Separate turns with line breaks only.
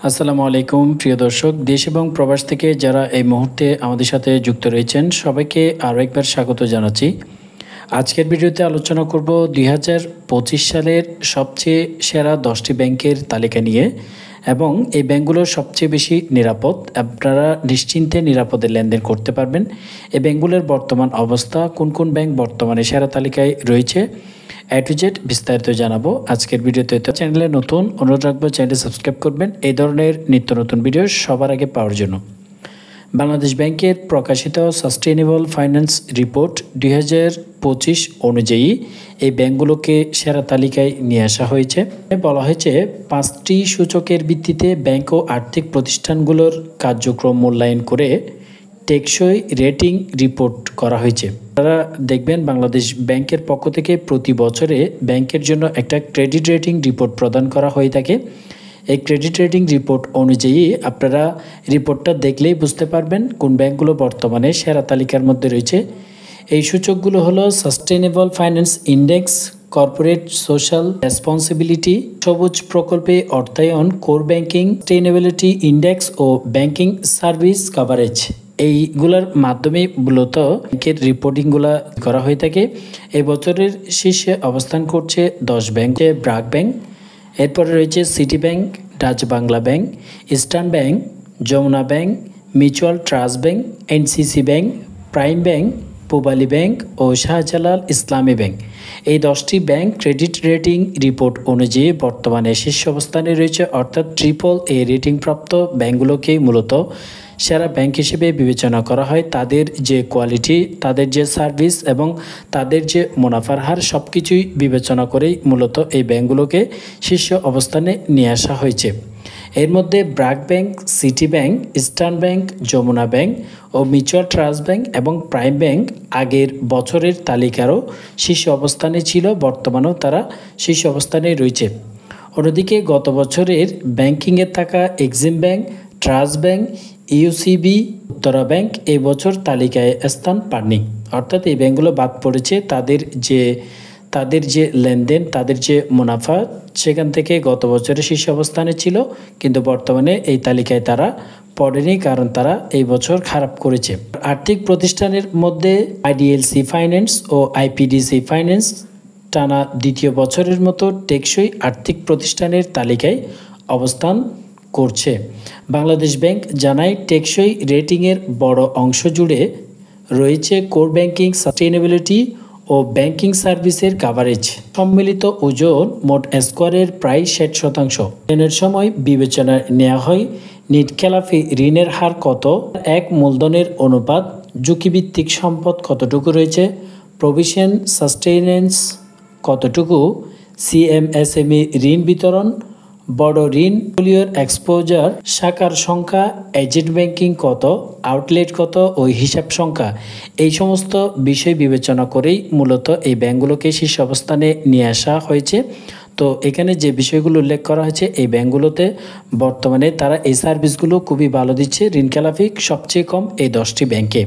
আসসালামু আলাইকুম প্রিয় দর্শক, দেশ এবং প্রবাস থেকে যারা এই মুহূর্তে আমাদের সাথে যুক্ত রয়েছেন সবাইকে আরও একবার স্বাগত জানাচ্ছি। আজকের ভিডিওতে আলোচনা করব 2025 সালের সবচেয়ে সেরা 10টি ব্যাংকের তালিকা নিয়ে এবং এই ব্যাংকগুলো সবচেয়ে বেশি নিরাপদ, আপনারা নিশ্চিন্তে নিরাপদে লেনদেন করতে পারবেন। এই ব্যাংকগুলোর বর্তমান অবস্থা, কোন কোন ব্যাংক বর্তমানে সেরা তালিকায় রয়েছে, A to Z বিস্তারিত জানাবো আজকের ভিডিওতে। তো চ্যানেলে নতুন, অনুরোধ রাখবো চ্যানেলটি সাবস্ক্রাইব করবেন এই ধরনের নিত্য নতুন ভিডিও সবার আগে পাওয়ার জন্য। বাংলাদেশ ব্যাংকের প্রকাশিত সাস্টেইনেবল ফাইন্যান্স রিপোর্ট 2025 অনুযায়ী এই ব্যাংকগুলোকে সেরা তালিকায় নিয়ে আসা হয়েছে। বলা হয়েছে 5টি সূচকের ভিত্তিতে ব্যাংক ও আর্থিক প্রতিষ্ঠানগুলোর কার্যক্রম মূল্যায়ন করে টেকসই রেটিং রিপোর্ট করা হয়েছে। আপনারা দেখবেন বাংলাদেশ ব্যাংকের পক্ষ থেকে প্রতি বছরে ব্যাংকের জন্য একটা ক্রেডিট রেটিং রিপোর্ট প্রদান করা হয়ে থাকে। এই ক্রেডিট রেটিং রিপোর্ট অনুযায়ী আপনারা রিপোর্টটা দেখলেই বুঝতে পারবেন কোন ব্যাংকগুলো বর্তমানে সেরা তালিকার মধ্যে রয়েছে। এই সূচকগুলো হলো sustainable finance index, corporate social responsibility, সবুজ প্রকল্পে অর্থায়ন, কোর ব্যাংকিং, সাস্টেইনেবিলিটি ইন্ডেক্স ও ব্যাংকিং সার্ভিস কভারেজ। এইগুলোর মাধ্যমে মূলত ব্যাংকের রিপোর্টিংগুলো করা হয়ে থাকে। এই বছরের শীর্ষে অবস্থান করছে 10 ব্যাংক, ব্র্যাক ব্যাংক, এরপরে রয়েছে City Bank, Dutch Bangla Bank, Eastern Bank, Jamuna Bank, Mutual Trust Bank, NCC Bank, Prime Bank, Pubali Bank ও শাহজালাল ইসলামী ব্যাংক। এই 10টি ব্যাংক ক্রেডিট রেটিং রিপোর্ট অনুযায়ী বর্তমানে শীর্ষ অবস্থানে রয়েছে, অর্থাৎ AAA রেটিং প্রাপ্ত ব্যাংকগুলোকেই মূলত সেরা ব্যাংক হিসেবে বিবেচনা করা হয়। তাদের যে কোয়ালিটি, তাদের যে সার্ভিস এবং তাদের যে মুনাফার হার সব কিছুই বিবেচনা করেই মূলত এই ব্যাংকগুলোকে শীর্ষ অবস্থানে নিয়ে আসা হয়েছে। এর মধ্যে BRAC Bank, City Bank, Eastern Bank, Jamuna Bank ও মিউচুয়াল ট্রাস্ট ব্যাংক এবং প্রাইম ব্যাংক আগের বছরের তালিকারও শীর্ষ অবস্থানে ছিল, বর্তমানেও তারা শীর্ষ অবস্থানে রয়েছে। অন্যদিকে গত বছরের ব্যাংকিংয়ে থাকা Exim bank, trust bank, UCB, Uttara bank এই বছর তালিকায় স্থান পাননি, অর্থাৎ এই ব্যাংকগুলো বাদ পড়েছে। তাদের যে লেনদেন, তাদের যে মুনাফা, সেখান থেকে গত বছরের শীর্ষ অবস্থানে ছিল, কিন্তু বর্তমানে এই তালিকায় তারা পড়েনি, কারণ তারা এই বছর খারাপ করেছে। আর্থিক প্রতিষ্ঠানের মধ্যে আইডিএলসি ফাইন্যান্স ও আইপিডিসি ফাইন্যান্স টানা দ্বিতীয় বছরের মতো টেকসই আর্থিক প্রতিষ্ঠানের তালিকায় অবস্থান করছে। বাংলাদেশ ব্যাংক জানায় টেকসই রেটিংয়ের বড় অংশ জুড়ে রয়েছে কোর ব্যাংকিং, সাস্টেইনেবিলিটি ও ব্যাংকিং সার্ভিসের কাভারেজ। সম্মিলিত ওজন মোট স্কোয়ারের প্রায় 60%। ঋণের সময় বিবেচনায় নেওয়া হয় নিট খেলাফি ঋণের হার কত, এক মূলধনের অনুপাত, ঝুঁকিভিত্তিক সম্পদ কতটুকু রয়েছে, প্রভিশন সাস্টেইনেন্স কতটুকু, সিএমএসএমই ঋণ বিতরণ, বড় ঋণ পোর্টফোলিওর এক্সপোজার, শাখার সংখ্যা, এজেন্ট ব্যাংকিং কত, আউটলেট কত ও হিসাব সংখ্যা, এই সমস্ত বিষয় বিবেচনা করেই মূলত এই ব্যাংকগুলোকে শীর্ষ অবস্থানে নিয়ে আসা হয়েছে। তো এখানে যে বিষয়গুলো উল্লেখ করা হয়েছে, এই ব্যাংকগুলোতে বর্তমানে তারা এই সার্ভিসগুলো খুবই ভালো দিচ্ছে। ঋণ খেলাপি সবচেয়ে কম এই 10টি ব্যাংকে।